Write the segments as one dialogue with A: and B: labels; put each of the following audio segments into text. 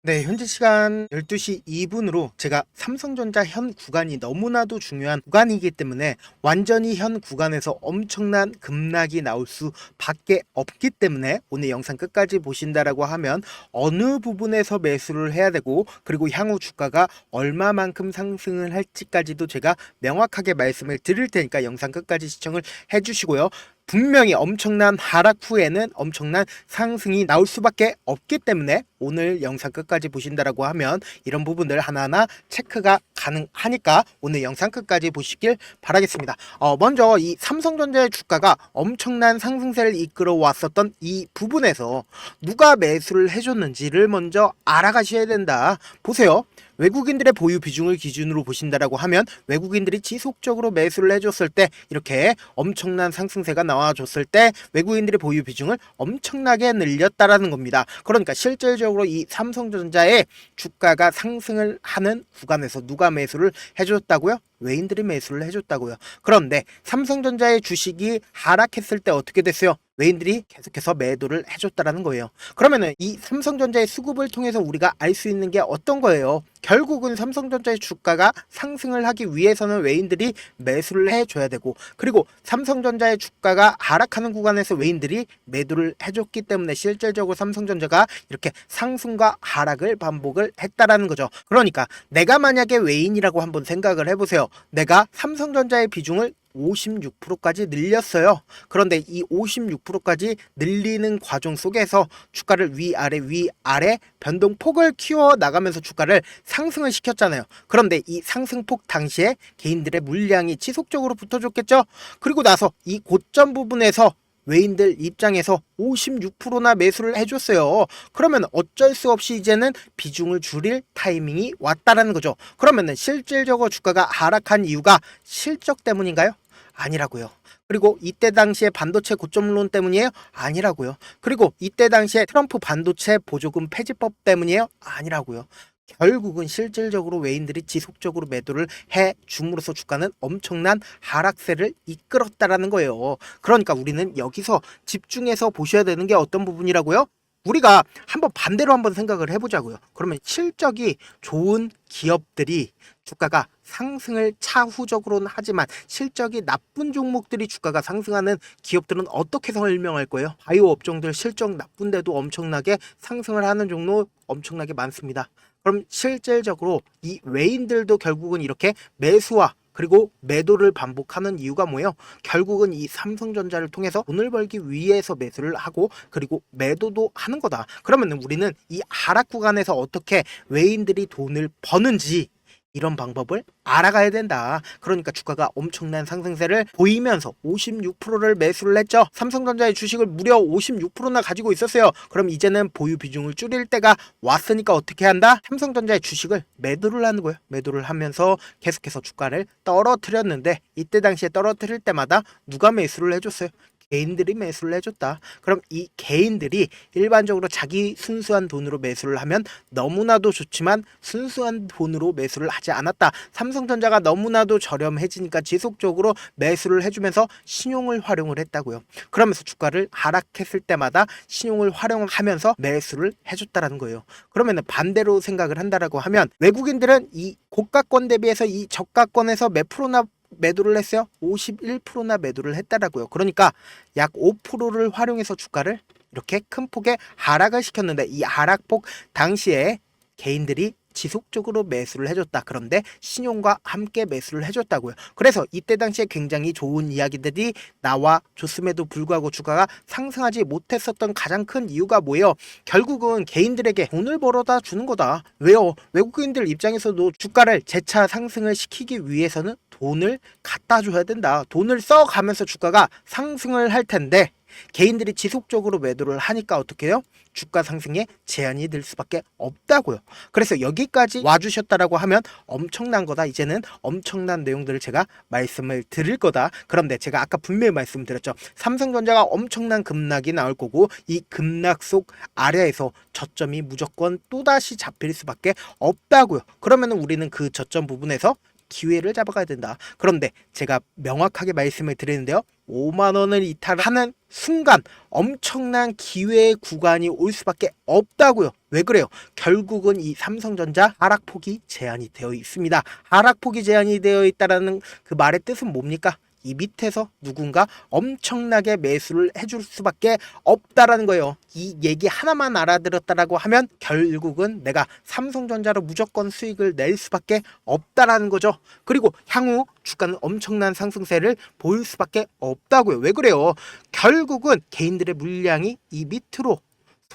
A: 네, 현재 시간 12시 2분으로 제가 삼성전자 현 구간이 너무나도 중요한 구간이기 때문에 완전히 현 구간에서 엄청난 급락이 나올 수밖에 없기 때문에 오늘 영상 끝까지 보신다라고 하면 어느 부분에서 매수를 해야 되고, 그리고 향후 주가가 얼마만큼 상승을 할지까지도 제가 명확하게 말씀을 드릴 테니까 영상 끝까지 시청을 해주시고요. 분명히 엄청난 하락 후에는 엄청난 상승이 나올 수밖에 없기 때문에 오늘 영상 끝까지 보신다라고 하면 이런 부분들 하나하나 체크가 가능하니까 오늘 영상 끝까지 보시길 바라겠습니다. 먼저 이 삼성전자의 주가가 엄청난 상승세를 이끌어 왔었던 이 부분에서 누가 매수를 해줬는지를 먼저 알아가셔야 된다. 보세요. 외국인들의 보유 비중을 기준으로 보신다라고 하면 외국인들이 지속적으로 매수를 해줬을 때, 이렇게 엄청난 상승세가 나와줬을 때 외국인들의 보유 비중을 엄청나게 늘렸다라는 겁니다. 그러니까 실질적으로 이 삼성전자의 주가가 상승을 하는 구간에서 누가 매수를 해줬다고요? 외인들이 매수를 해줬다고요. 그런데 삼성전자의 주식이 하락했을 때 어떻게 됐어요? 외인들이 계속해서 매도를 해줬다라는 거예요. 그러면은 이 삼성전자의 수급을 통해서 우리가 알 수 있는 게 어떤 거예요? 결국은 삼성전자의 주가가 상승을 하기 위해서는 외인들이 매수를 해줘야 되고, 그리고 삼성전자의 주가가 하락하는 구간에서 외인들이 매도를 해줬기 때문에 실질적으로 삼성전자가 이렇게 상승과 하락을 반복을 했다라는 거죠. 그러니까 내가 만약에 외인이라고 한번 생각을 해보세요. 내가 삼성전자의 비중을 56%까지 늘렸어요. 그런데 이 56%까지 늘리는 과정 속에서 주가를 위아래 변동폭을 키워 나가면서 주가를 상승을 시켰잖아요. 그런데 이 상승폭 당시에 개인들의 물량이 지속적으로 붙어줬겠죠. 그리고 나서 이 고점 부분에서 외인들 입장에서 56%나 매수를 해줬어요. 그러면 어쩔 수 없이 이제는 비중을 줄일 타이밍이 왔다라는 거죠. 그러면은 실질적으로 주가가 하락한 이유가 실적 때문인가요? 아니라고요. 그리고 이때 당시에 반도체 고점론 때문이에요? 아니라고요. 그리고 이때 당시에 트럼프 반도체 보조금 폐지법 때문이에요? 아니라고요. 결국은 실질적으로 외인들이 지속적으로 매도를 해 줌으로써 주가는 엄청난 하락세를 이끌었다라는 거예요. 그러니까 우리는 여기서 집중해서 보셔야 되는 게 어떤 부분이라고요? 우리가 한번 반대로 한번 생각을 해보자고요. 그러면 실적이 좋은 기업들이 주가가 상승을 차후적으로는 하지만 실적이 나쁜 종목들이 주가가 상승하는 기업들은 어떻게 설명할 거예요? 바이오 업종들 실적 나쁜데도 엄청나게 상승을 하는 종목 엄청나게 많습니다. 그럼 실질적으로 이 외인들도 결국은 이렇게 매수와 그리고 매도를 반복하는 이유가 뭐예요? 결국은 이 삼성전자를 통해서 돈을 벌기 위해서 매수를 하고 그리고 매도도 하는 거다. 그러면 우리는 이 하락 구간에서 어떻게 외인들이 돈을 버는지 이런 방법을 알아가야 된다. 그러니까 주가가 엄청난 상승세를 보이면서 56%를 매수를 했죠. 삼성전자의 주식을 무려 56%나 가지고 있었어요. 그럼 이제는 보유 비중을 줄일 때가 왔으니까 어떻게 한다? 삼성전자의 주식을 매도를 하는 거예요. 매도를 하면서 계속해서 주가를 떨어뜨렸는데, 이때 당시에 떨어뜨릴 때마다 누가 매수를 해줬어요? 개인들이 매수를 해줬다. 그럼 이 개인들이 일반적으로 자기 순수한 돈으로 매수를 하면 너무나도 좋지만 순수한 돈으로 매수를 하지 않았다. 삼성전자가 너무나도 저렴해지니까 지속적으로 매수를 해주면서 신용을 활용을 했다고요. 그러면서 주가를 하락했을 때마다 신용을 활용하면서 매수를 해줬다라는 거예요. 그러면 반대로 생각을 한다라고 하면 외국인들은 이 고가권 대비해서 이 저가권에서 몇 프로나 매도를 했어요? 51%나 매도를 했다라고요. 그러니까 약 5%를 활용해서 주가를 이렇게 큰 폭의 하락을 시켰는데, 이 하락폭 당시에 개인들이 지속적으로 매수를 해줬다. 그런데 신용과 함께 매수를 해줬다고요. 그래서 이때 당시에 굉장히 좋은 이야기들이 나와줬음에도 불구하고 주가가 상승하지 못했었던 가장 큰 이유가 뭐예요? 결국은 개인들에게 돈을 벌어다 주는 거다. 왜요? 외국인들 입장에서도 주가를 재차 상승을 시키기 위해서는 돈을 갖다 줘야 된다. 돈을 써가면서 주가가 상승을 할 텐데 개인들이 지속적으로 매도를 하니까 어떻게 해요? 주가 상승에 제한이 될 수밖에 없다고요. 그래서 여기까지 와주셨다라고 하면 엄청난 거다. 이제는 엄청난 내용들을 제가 말씀을 드릴 거다. 그런데 제가 아까 분명히 말씀드렸죠. 삼성전자가 엄청난 급락이 나올 거고 이 급락 속 아래에서 저점이 무조건 또다시 잡힐 수밖에 없다고요. 그러면 우리는 그 저점 부분에서 기회를 잡아가야 된다. 그런데 제가 명확하게 말씀을 드리는데요. 5만 원을 이탈하는 순간 엄청난 기회의 구간이 올 수밖에 없다고요. 왜 그래요? 결국은 이 삼성전자 하락폭이 제한이 되어 있습니다. 하락폭이 제한이 되어 있다는 그 말의 뜻은 뭡니까? 이 밑에서 누군가 엄청나게 매수를 해줄 수밖에 없다라는 거예요. 이 얘기 하나만 알아들었다라고 하면 결국은 내가 삼성전자로 무조건 수익을 낼 수밖에 없다라는 거죠. 그리고 향후 주가는 엄청난 상승세를 보일 수밖에 없다고요. 왜 그래요? 결국은 개인들의 물량이 이 밑으로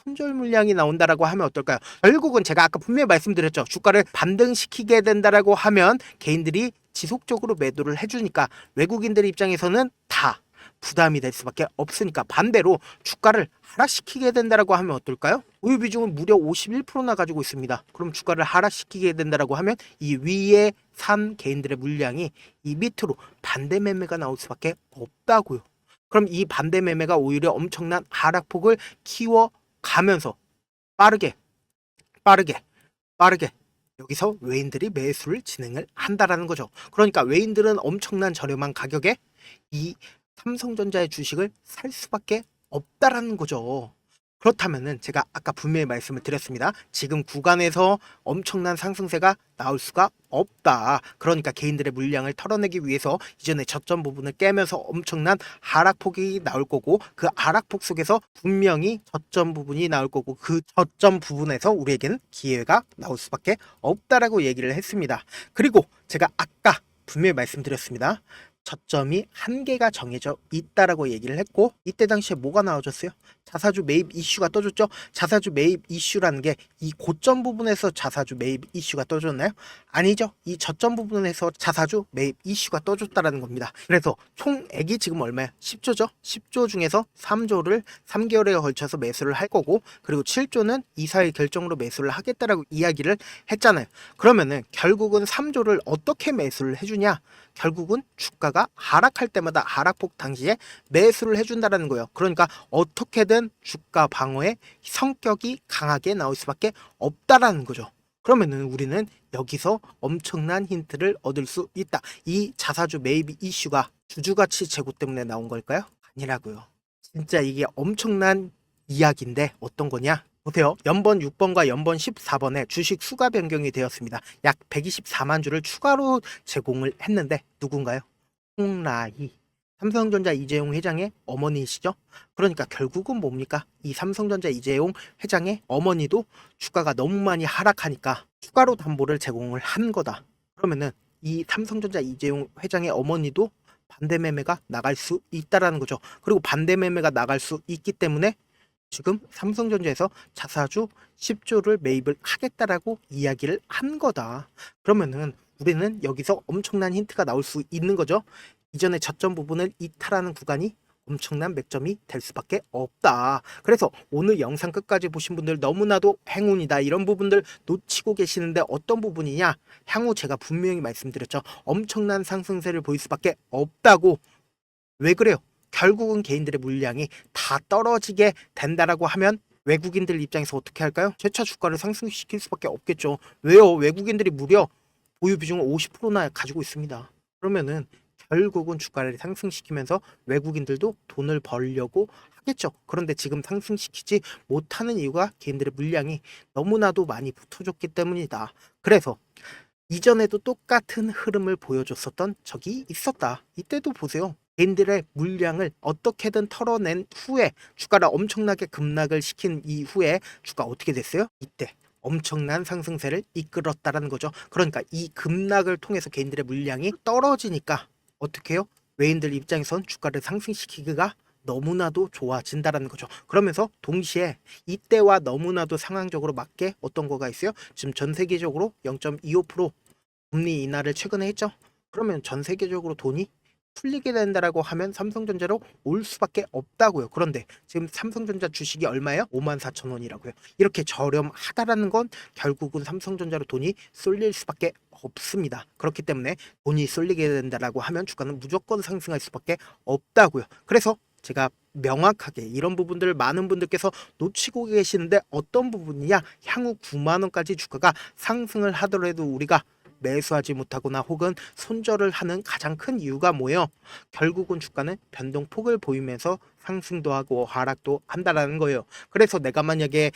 A: 손절 물량이 나온다라고 하면 어떨까요? 결국은 제가 아까 분명히 말씀드렸죠. 주가를 반등시키게 된다라고 하면 개인들이 지속적으로 매도를 해주니까 외국인들 입장에서는 다 부담이 될 수밖에 없으니까 반대로 주가를 하락시키게 된다라고 하면 어떨까요? 보유 비중은 무려 51%나 가지고 있습니다. 그럼 주가를 하락시키게 된다라고 하면 이 위에 산 개인들의 물량이 이 밑으로 반대 매매가 나올 수밖에 없다고요. 그럼 이 반대 매매가 오히려 엄청난 하락폭을 키워가면서 빠르게 여기서 외인들이 매수를 진행을 한다라는 거죠. 그러니까 외인들은 엄청난 저렴한 가격에 이 삼성전자의 주식을 살 수밖에 없다라는 거죠. 그렇다면은 제가 아까 분명히 말씀을 드렸습니다. 지금 구간에서 엄청난 상승세가 나올 수가 없다. 그러니까 개인들의 물량을 털어내기 위해서 이전에 저점 부분을 깨면서 엄청난 하락폭이 나올 거고 그 하락폭 속에서 분명히 저점 부분이 나올 거고 그 저점 부분에서 우리에게는 기회가 나올 수밖에 없다라고 얘기를 했습니다. 그리고 제가 아까 분명히 말씀드렸습니다. 저점이 한계가 정해져 있다라고 얘기를 했고 이때 당시에 뭐가 나와줬어요? 자사주 매입 이슈가 떠줬죠. 자사주 매입 이슈라는 게 이 고점 부분에서 자사주 매입 이슈가 떠줬나요? 아니죠. 이 저점 부분에서 자사주 매입 이슈가 떠줬다라는 겁니다. 그래서 총액이 지금 얼마예요? 10조죠. 10조 중에서 3조를 3개월에 걸쳐서 매수를 할 거고 그리고 7조는 이사의 결정으로 매수를 하겠다라고 이야기를 했잖아요. 그러면은 결국은 3조를 어떻게 매수를 해주냐? 결국은 주가가 하락할 때마다 하락폭 당시에 매수를 해준다라는 거예요. 그러니까 어떻게든 주가 방어의 성격이 강하게 나올 수밖에 없다라는 거죠. 그러면은 우리는 여기서 엄청난 힌트를 얻을 수 있다. 이 자사주 매입 이슈가 주주가치 제고 때문에 나온 걸까요? 아니라고요. 진짜 이게 엄청난 이야기인데 어떤 거냐? 보세요. 연번 6번과 연번 14번에 주식 수가 변경이 되었습니다. 약 124만 주를 추가로 제공을 했는데 누군가요? 홍라희. 삼성전자 이재용 회장의 어머니시죠? 그러니까 결국은 뭡니까? 이 삼성전자 이재용 회장의 어머니도 주가가 너무 많이 하락하니까 추가로 담보를 제공을 한 거다. 그러면은 이 삼성전자 이재용 회장의 어머니도 반대 매매가 나갈 수 있다라는 거죠. 그리고 반대 매매가 나갈 수 있기 때문에 지금 삼성전자에서 자사주 10조를 매입을 하겠다라고 이야기를 한 거다. 그러면은 우리는 여기서 엄청난 힌트가 나올 수 있는 거죠. 이전에 저점 부분을 이탈하는 구간이 엄청난 맥점이 될 수밖에 없다. 그래서 오늘 영상 끝까지 보신 분들 너무나도 행운이다. 이런 부분들 놓치고 계시는데 어떤 부분이냐? 향후 제가 분명히 말씀드렸죠. 엄청난 상승세를 보일 수밖에 없다고. 왜 그래요? 결국은 개인들의 물량이 다 떨어지게 된다라고 하면 외국인들 입장에서 어떻게 할까요? 재차 주가를 상승시킬 수밖에 없겠죠. 왜요? 외국인들이 무려 보유 비중을 50%나 가지고 있습니다. 그러면은 결국은 주가를 상승시키면서 외국인들도 돈을 벌려고 하겠죠. 그런데 지금 상승시키지 못하는 이유가 개인들의 물량이 너무나도 많이 붙어줬기 때문이다. 그래서 이전에도 똑같은 흐름을 보여줬었던 적이 있었다. 이때도 보세요. 개인들의 물량을 어떻게든 털어낸 후에 주가를 엄청나게 급락을 시킨 이후에 주가 어떻게 됐어요? 이때 엄청난 상승세를 이끌었다라는 거죠. 그러니까 이 급락을 통해서 개인들의 물량이 떨어지니까 어떻게 해요? 외인들 입장에선 주가를 상승시키기가 너무나도 좋아진다라는 거죠. 그러면서 동시에 이때와 너무나도 상황적으로 맞게 어떤 거가 있어요? 지금 전 세계적으로 0.25% 금리 인하를 최근에 했죠. 그러면 전 세계적으로 돈이 풀리게 된다라고 하면 삼성전자로 올 수밖에 없다고요. 그런데 지금 삼성전자 주식이 얼마예요? 54,000원이라고요. 이렇게 저렴하다라는 건 결국은 삼성전자로 돈이 쏠릴 수밖에 없습니다. 그렇기 때문에 돈이 쏠리게 된다라고 하면 주가는 무조건 상승할 수밖에 없다고요. 그래서 제가 명확하게 이런 부분들을 많은 분들께서 놓치고 계시는데 어떤 부분이냐? 향후 9만 원까지 주가가 상승을 하더라도 우리가 매수하지 못하거나 혹은 손절을 하는 가장 큰 이유가 뭐예요? 결국은 주가는 변동폭을 보이면서 상승도 하고 하락도 한다라는 거예요. 그래서 내가 만약에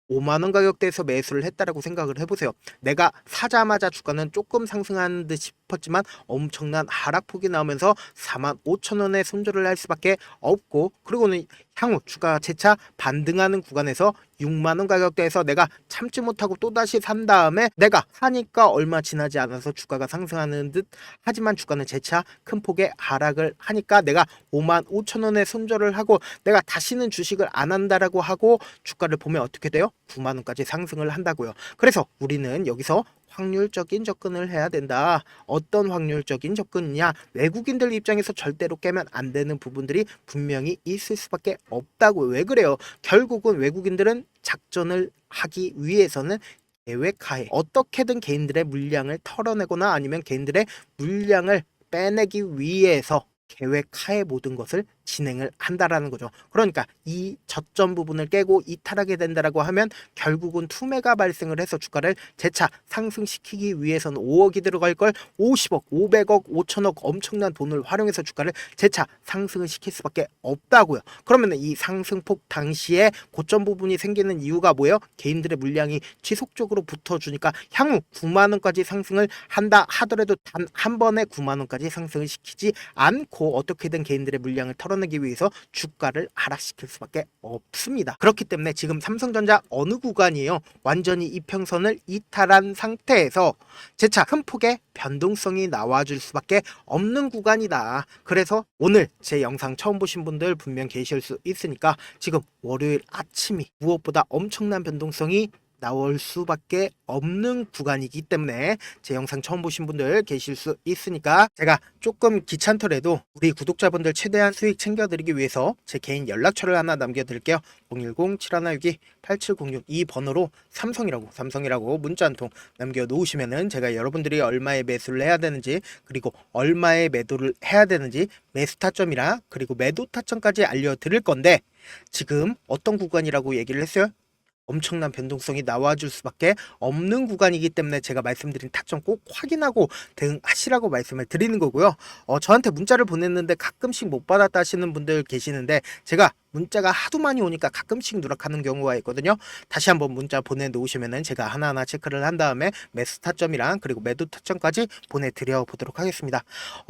A: 5만 원 가격대에서 매수를 했다라고 생각을 해보세요. 내가 사자마자 주가는 조금 상승하는 듯 싶었지만 엄청난 하락폭이 나오면서 4만 5천 원에 손절을 할 수밖에 없고, 그리고는 향후 주가가 재차 반등하는 구간에서 6만 원 가격대에서 내가 참지 못하고 또다시 산 다음에 내가 사니까 얼마 지나지 않아서 주가가 상승하는 듯 하지만 주가는 재차 큰 폭의 하락을 하니까 내가 5만 5천 원에 손절을 하고 내가 다시는 주식을 안 한다라고 하고 주가를 보면 어떻게 돼요? 9만 원까지 상승을 한다고요. 그래서 우리는 여기서 확률적인 접근을 해야 된다. 어떤 확률적인 접근이냐? 외국인들 입장에서 절대로 깨면 안 되는 부분들이 분명히 있을 수밖에 없다고. 왜 그래요? 결국은 외국인들은 작전을 하기 위해서는 계획하에 어떻게든 개인들의 물량을 털어내거나 아니면 개인들의 물량을 빼내기 위해서 계획하에 모든 것을 진행을 한다라는 거죠. 그러니까 이 저점 부분을 깨고 이탈하게 된다라고 하면 결국은 투매가 발생을 해서 주가를 재차 상승시키기 위해서는 5억이 들어갈 걸 50억, 500억, 5천억 엄청난 돈을 활용해서 주가를 재차 상승을 시킬 수밖에 없다고요. 그러면 이 상승폭 당시에 고점 부분이 생기는 이유가 뭐예요? 개인들의 물량이 지속적으로 붙어주니까 향후 9만 원까지 상승을 한다 하더라도 단 한 번에 9만 원까지 상승을 시키지 않고 어떻게든 개인들의 물량을 털어내기 위해서 주가를 하락시킬 수밖에 없습니다. 그렇기 때문에 지금 삼성전자 어느 구간이에요? 완전히 이평선을 이탈한 상태에서 재차 큰 폭의 변동성이 나와줄 수밖에 없는 구간이다. 그래서 오늘 제 영상 처음 보신 분들 분명 계실 수 있으니까 지금 월요일 아침이 무엇보다 엄청난 변동성이 나올 수밖에 없는 구간이기 때문에 제 영상 처음 보신 분들 계실 수 있으니까 제가 조금 귀찮더라도 우리 구독자분들 최대한 수익 챙겨드리기 위해서 제 개인 연락처를 하나 남겨드릴게요. 010-7162-8706 이 번호로 삼성이라고 문자 한 통 남겨놓으시면은 제가 여러분들이 얼마에 매수를 해야 되는지 그리고 얼마에 매도를 해야 되는지 매수 타점이랑 그리고 매도 타점까지 알려드릴 건데 지금 어떤 구간이라고 얘기를 했어요? 엄청난 변동성이 나와줄 수밖에 없는 구간이기 때문에 제가 말씀드린 타점 꼭 확인하고 대응하시라고 말씀을 드리는 거고요. 저한테 문자를 보냈는데 가끔씩 못 받았다 하시는 분들 계시는데 제가 문자가 하도 많이 오니까 가끔씩 누락하는 경우가 있거든요. 다시 한번 문자 보내놓으시면은 제가 하나하나 체크를 한 다음에 매수 타점이랑 그리고 매도 타점까지 보내드려 보도록 하겠습니다.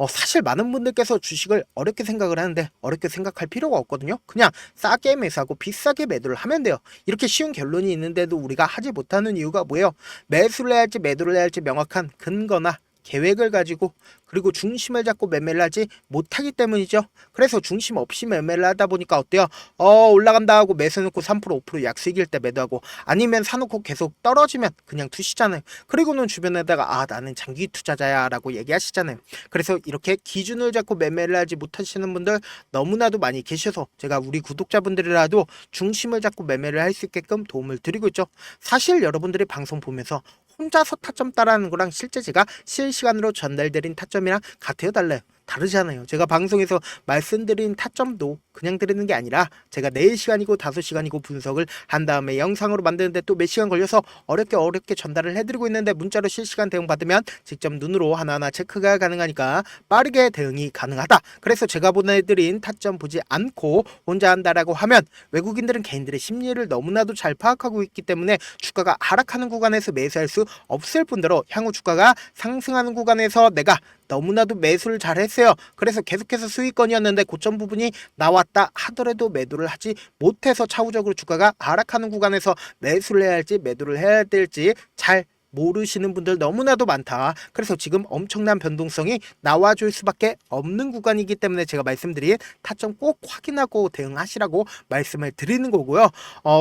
A: 사실 많은 분들께서 주식을 어렵게 생각을 하는데 어렵게 생각할 필요가 없거든요. 그냥 싸게 매수하고 비싸게 매도를 하면 돼요. 이렇게 쉬운 결론이 있는데도 우리가 하지 못하는 이유가 뭐예요? 매수를 해야 할지 매도를 해야 할지 명확한 근거나 계획을 가지고 그리고 중심을 잡고 매매를 하지 못하기 때문이죠. 그래서 중심 없이 매매를 하다 보니까 어때요? 올라간다 하고 매수해놓고 3% 5% 약수익일 때 매도하고 아니면 사놓고 계속 떨어지면 그냥 투시잖아요. 그리고는 주변에다가 나는 장기 투자자야 라고 얘기하시잖아요. 그래서 이렇게 기준을 잡고 매매를 하지 못하시는 분들 너무나도 많이 계셔서 제가 우리 구독자분들이라도 중심을 잡고 매매를 할 수 있게끔 도움을 드리고 있죠. 사실 여러분들이 방송 보면서 혼자서 타점 따라하는 거랑 실제 제가 실시간으로 전달드린 타점이랑 같아요, 달라요? 다르잖아요. 제가 방송에서 말씀드린 타점도 그냥 드리는 게 아니라 제가 4시간이고 5시간이고 분석을 한 다음에 영상으로 만드는데 또 몇 시간 걸려서 어렵게 전달을 해드리고 있는데 문자로 실시간 대응 받으면 직접 눈으로 하나하나 체크가 가능하니까 빠르게 대응이 가능하다. 그래서 제가 보내드린 타점 보지 않고 혼자 한다라고 하면 외국인들은 개인들의 심리를 너무나도 잘 파악하고 있기 때문에 주가가 하락하는 구간에서 매수할 수 없을 뿐더러 향후 주가가 상승하는 구간에서 내가 너무나도 매수를 잘 했어요. 그래서 계속해서 수익권이었는데 고점 부분이 나왔다 하더라도 매도를 하지 못해서 차후적으로 주가가 하락하는 구간에서 매수를 해야 할지 매도를 해야 될지 잘 모르시는 분들 너무나도 많다. 그래서 지금 엄청난 변동성이 나와줄 수밖에 없는 구간이기 때문에 제가 말씀드린 타점 꼭 확인하고 대응하시라고 말씀을 드리는 거고요.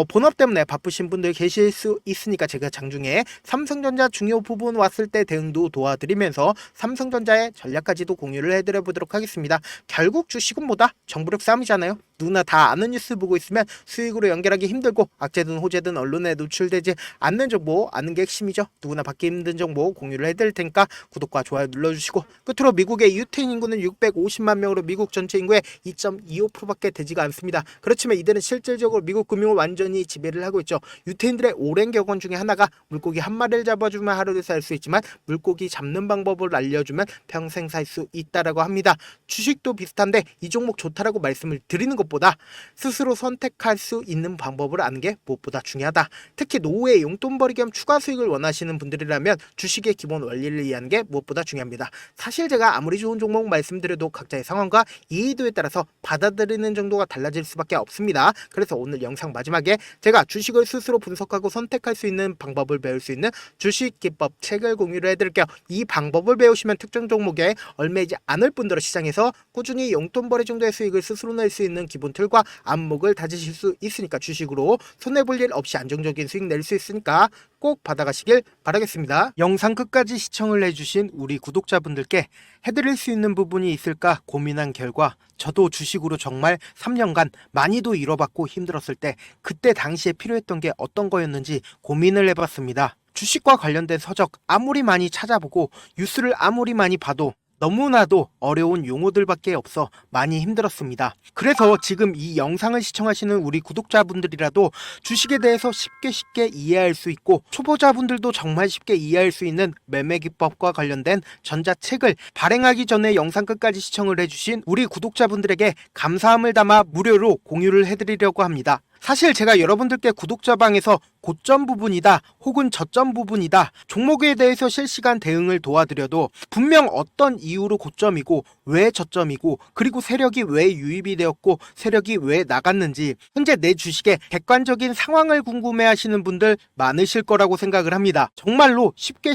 A: 본업 때문에 바쁘신 분들 계실 수 있으니까 제가 장중에 삼성전자 중요 부분 왔을 때 대응도 도와드리면서 삼성전자의 전략까지도 공유를 해드려 보도록 하겠습니다. 결국 주식은 뭐다? 정부력 싸움이잖아요. 누구나 다 아는 뉴스 보고 있으면 수익으로 연결하기 힘들고 악재든 호재든 언론에 노출되지 않는 정보 아는 게 핵심이죠. 누구나 받기 힘든 정보 공유를 해드릴 테니까 구독과 좋아요 눌러주시고, 끝으로 미국의 유태인 인구는 650만 명으로 미국 전체 인구의 2.25%밖에 되지가 않습니다. 그렇지만 이들은 실질적으로 미국 금융을 완전히 지배를 하고 있죠. 유태인들의 오랜 격언 중에 하나가 물고기 한 마리를 잡아주면 하루를 살 수 있지만 물고기 잡는 방법을 알려주면 평생 살 수 있다라고 합니다. 주식도 비슷한데 이 종목 좋다라고 말씀을 드리는 것보다 스스로 선택할 수 있는 방법을 아는 게 무엇보다 중요하다. 특히 노후에 용돈벌이 겸 추가 수익을 원하시는 분들이라면 주식의 기본 원리를 이해하는 게 무엇보다 중요합니다. 사실 제가 아무리 좋은 종목 말씀드려도 각자의 상황과 이해도에 따라서 받아들이는 정도가 달라질 수밖에 없습니다. 그래서 오늘 영상 마지막에 제가 주식을 스스로 분석하고 선택할 수 있는 방법을 배울 수 있는 주식 기법 책을 공유를 해드릴게요. 이 방법을 배우시면 특정 종목에 얽매이지 않을 뿐더러 시장에서 꾸준히 용돈벌이 정도의 수익을 스스로 낼 수 있는 기본 틀과 안목을 다지실 수 있으니까 주식으로 손해볼 일 없이 안정적인 수익 낼 수 있으니까 꼭 받아가시길 바라겠습니다. 영상 끝까지 시청을 해주신 우리 구독자분들께 해드릴 수 있는 부분이 있을까 고민한 결과 저도 주식으로 정말 3년간 많이도 잃어봤고 힘들었을 때 그때 당시에 필요했던 게 어떤 거였는지 고민을 해봤습니다. 주식과 관련된 서적 아무리 많이 찾아보고 뉴스를 아무리 많이 봐도 너무나도 어려운 용어들밖에 없어 많이 힘들었습니다. 그래서 지금 이 영상을 시청하시는 우리 구독자분들이라도 주식에 대해서 쉽게 이해할 수 있고 초보자분들도 정말 쉽게 이해할 수 있는 매매 기법과 관련된 전자책을 발행하기 전에 영상 끝까지 시청을 해주신 우리 구독자분들에게 감사함을 담아 무료로 공유를 해드리려고 합니다. 사실 제가 여러분들께 구독자방에서 고점 부분이다 혹은 저점 부분이다 종목에 대해서 실시간 대응을 도와드려도 분명 어떤 이유로 고점이고 왜 저점이고 그리고 세력이 왜 유입이 되었고 세력이 왜 나갔는지 현재 내 주식의 객관적인 상황을 궁금해하시는 분들 많으실 거라고 생각을 합니다. 정말로 쉽게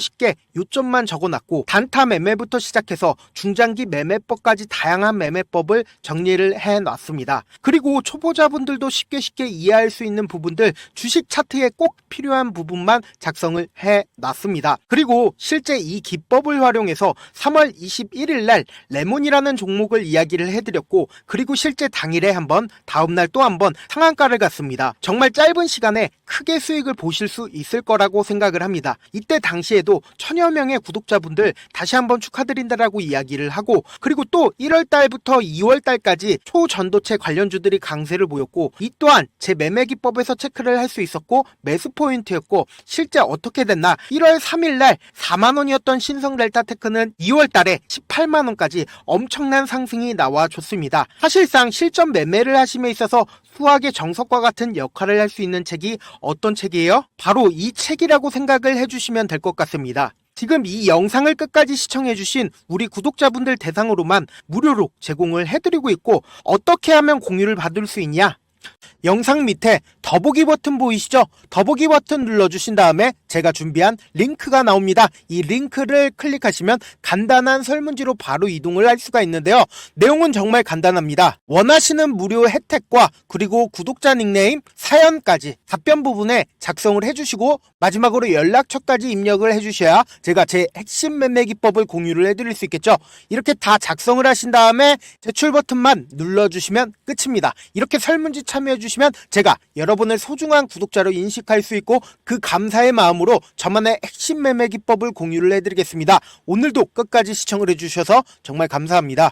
A: 요점만 적어놨고 단타 매매부터 시작해서 중장기 매매법까지 다양한 매매법을 정리를 해놨습니다. 그리고 초보자분들도 쉽게 이해할 수 있는 부분들 주식 차트에 꼭 필요한 부분만 작성을 해놨습니다. 그리고 실제 이 기법을 활용해서 3월 21일 날 레몬이라는 종목을 이야기를 해드렸고 그리고 실제 당일에 한번 다음날 또 한번 상한가를 갔습니다. 정말 짧은 시간에 크게 수익을 보실 수 있을 거라고 생각을 합니다. 이때 당시에도 1000여 명의 구독자분들 다시 한번 축하드린다라고 이야기를 하고 그리고 또 1월 달부터 2월 달까지 초전도체 관련주들이 강세를 보였고 이 또한 제 매매 기법에서 체크를 할 수 있었고 매수 포인트였고 실제 어떻게 됐나 1월 3일 날 4만원이었던 신성 델타테크는 2월 달에 18만원까지 엄청난 상승이 나와줬습니다. 사실상 실전 매매를 하심에 있어서 수학의 정석과 같은 역할을 할 수 있는 책이 어떤 책이에요? 바로 이 책이라고 생각을 해주시면 될 것 같습니다. 지금 이 영상을 끝까지 시청해주신 우리 구독자분들 대상으로만 무료로 제공을 해드리고 있고 어떻게 하면 공유를 받을 수 있냐? 영상 밑에 더보기 버튼 보이시죠? 더보기 버튼 눌러주신 다음에 제가 준비한 링크가 나옵니다. 이 링크를 클릭하시면 간단한 설문지로 바로 이동을 할 수가 있는데요. 내용은 정말 간단합니다. 원하시는 무료 혜택과 그리고 구독자 닉네임, 사연까지 답변 부분에 작성을 해주시고 마지막으로 연락처까지 입력을 해주셔야 제가 제 핵심 매매 기법을 공유를 해드릴 수 있겠죠. 이렇게 다 작성을 하신 다음에 제출 버튼만 눌러주시면 끝입니다. 이렇게 설문지 참여해주시면 제가 여러분을 소중한 구독자로 인식할 수 있고 그 감사의 마음으로 저만의 핵심 매매 기법을 공유를 해드리겠습니다. 오늘도 끝까지 시청을 해주셔서 정말 감사합니다.